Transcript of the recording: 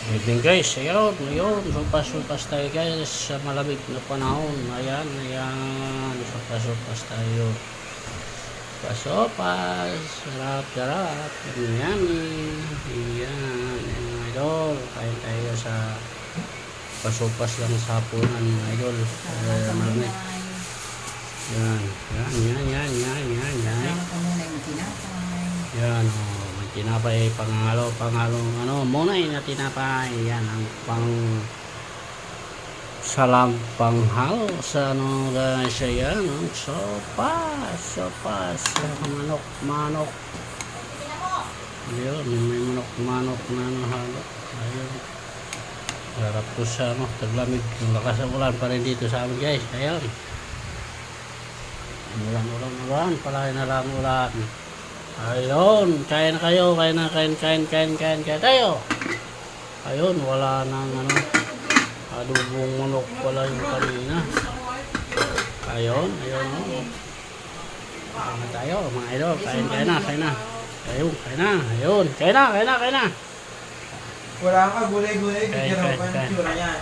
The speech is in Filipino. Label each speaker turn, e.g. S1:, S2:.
S1: Evening guys, ayun, supas-supas tayo guys sa malamig na panahon. Ayan, supas-supas tayo. Supas-supas, sarap, yummy. Ayan, mga idol, kain tayo sa pasupas lang sa hapunan, mga idol. Malamig. Yan. Yan, may tinapay, pangalong munay na tinapay. Yan, ang salam panghalo sa guys, ayan, sopas, manok. Ayun, may manok na halo. Ayun. Sarap to sa taglamig. Yung lakas ng ulan pa rin dito sa amin guys. Ayun. Ulan, palagi na lang ulan. Ayun, kain na kayo, kain tayo. Ayun, wala nang adobong manok pala yung kanina. Ayun. Kain na tayo, mga idol, kain na. Ayun, kain na.
S2: Wala ka, gulay-gulay,
S1: Kain.
S2: bigyan ako ng tsura yan.